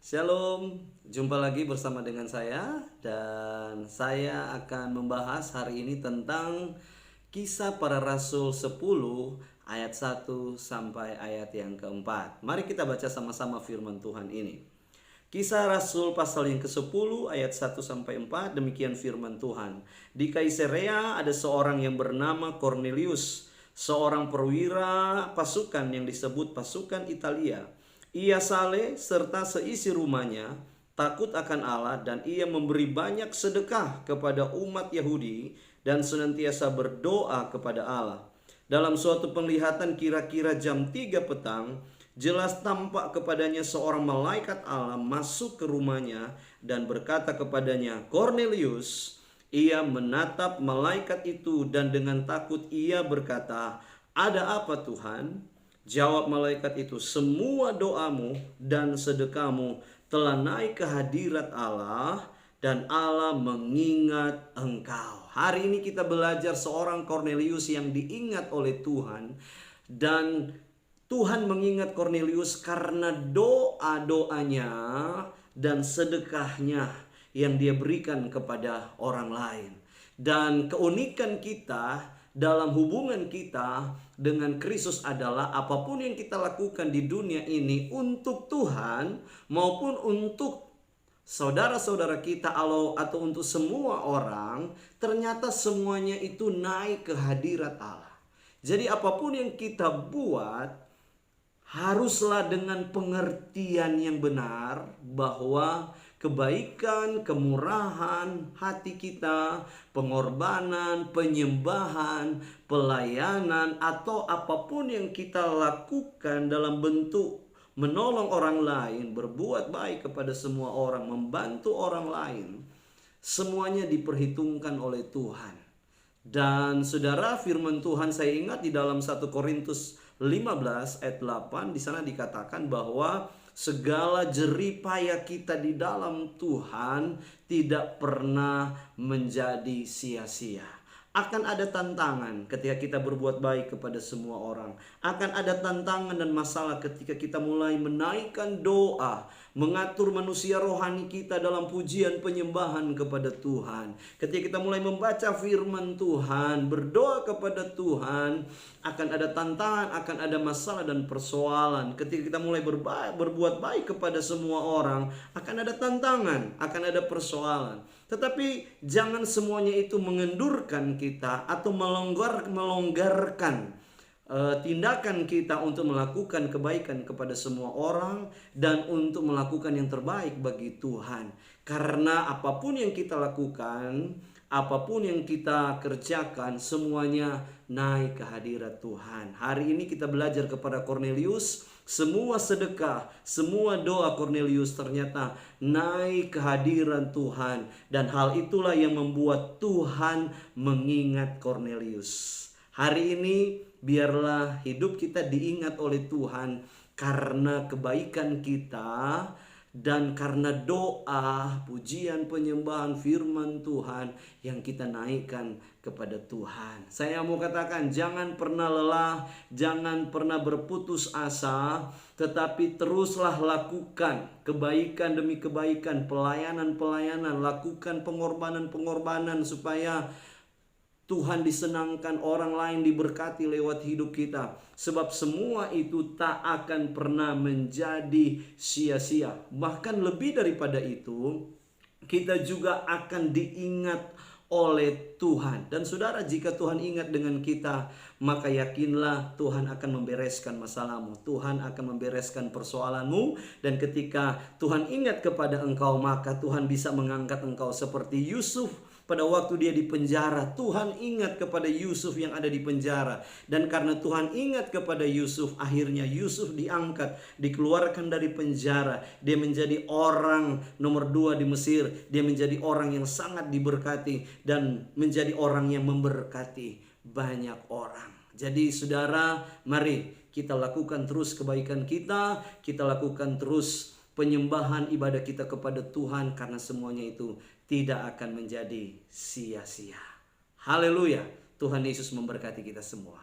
Shalom, jumpa lagi bersama dengan saya dan saya akan membahas hari ini tentang Kisah Para Rasul 10 ayat 1 sampai ayat yang keempat. Mari kita baca sama-sama firman Tuhan ini. Kisah Rasul pasal yang ke-10 ayat 1 sampai 4, demikian firman Tuhan. Di Kaisarea ada seorang yang bernama Cornelius, seorang perwira pasukan yang disebut pasukan Italia. Ia saleh serta seisi rumahnya takut akan Allah, dan ia memberi banyak sedekah kepada umat Yahudi dan senantiasa berdoa kepada Allah. Dalam suatu penglihatan kira-kira jam 3 petang, jelas tampak kepadanya seorang malaikat Allah masuk ke rumahnya dan berkata kepadanya, "Cornelius." Ia menatap malaikat itu dan dengan takut ia berkata, "Ada apa, Tuhan?" Jawab malaikat itu, "Semua doamu dan sedekahmu telah naik ke hadirat Allah, dan Allah mengingat engkau." Hari ini kita belajar seorang Cornelius yang diingat oleh Tuhan. Dan Tuhan mengingat Cornelius karena doa-doanya dan sedekahnya yang dia berikan kepada orang lain. Dan keunikan kita dalam hubungan kita dengan Kristus adalah apapun yang kita lakukan di dunia ini untuk Tuhan maupun untuk saudara-saudara kita atau untuk semua orang, ternyata semuanya itu naik ke hadirat Allah. Jadi apapun yang kita buat haruslah dengan pengertian yang benar bahwa kebaikan, kemurahan hati kita, pengorbanan, penyembahan, pelayanan, atau apapun yang kita lakukan dalam bentuk menolong orang lain, berbuat baik kepada semua orang, membantu orang lain, semuanya diperhitungkan oleh Tuhan. Dan saudara, firman Tuhan saya ingat di dalam 1 Korintus 15 ayat 8, di sana dikatakan bahwa segala jerih payah kita di dalam Tuhan tidak pernah menjadi sia-sia. Akan ada tantangan ketika kita berbuat baik kepada semua orang. Akan ada tantangan dan masalah ketika kita mulai menaikkan doa, mengatur manusia rohani kita dalam pujian penyembahan kepada Tuhan. Ketika kita mulai membaca firman Tuhan, berdoa kepada Tuhan, akan ada tantangan, akan ada masalah dan persoalan. Ketika kita mulai berbuat baik kepada semua orang, akan ada tantangan, akan ada persoalan. Tetapi jangan semuanya itu mengendurkan kita atau melonggarkan tindakan kita untuk melakukan kebaikan kepada semua orang dan untuk melakukan yang terbaik bagi Tuhan. Karena apapun yang kita lakukan, apapun yang kita kerjakan, semuanya naik ke hadirat Tuhan. Hari ini kita belajar kepada Cornelius, semua sedekah, semua doa Cornelius ternyata naik ke hadirat Tuhan. Dan hal itulah yang membuat Tuhan mengingat Cornelius. Hari ini biarlah hidup kita diingat oleh Tuhan karena kebaikan kita dan karena doa, pujian, penyembahan firman Tuhan yang kita naikkan kepada Tuhan. Saya mau katakan, jangan pernah lelah, jangan pernah berputus asa, tetapi teruslah lakukan kebaikan demi kebaikan, pelayanan-pelayanan, lakukan pengorbanan-pengorbanan supaya Tuhan disenangkan, orang lain diberkati lewat hidup kita. Sebab semua itu tak akan pernah menjadi sia-sia. Bahkan lebih daripada itu, kita juga akan diingat oleh Tuhan. Dan saudara, jika Tuhan ingat dengan kita, maka yakinlah Tuhan akan membereskan masalahmu. Tuhan akan membereskan persoalanmu. Dan ketika Tuhan ingat kepada engkau, maka Tuhan bisa mengangkat engkau seperti Yusuf. Pada waktu dia di penjara, Tuhan ingat kepada Yusuf yang ada di penjara. Dan karena Tuhan ingat kepada Yusuf, akhirnya Yusuf diangkat, dikeluarkan dari penjara. Dia menjadi orang nomor 2 di Mesir. Dia menjadi orang yang sangat diberkati dan menjadi orang yang memberkati banyak orang. Jadi saudara, mari kita lakukan terus kebaikan kita lakukan terus penyembahan ibadah kita kepada Tuhan, karena semuanya itu tidak akan menjadi sia-sia. Haleluya. Tuhan Yesus memberkati kita semua.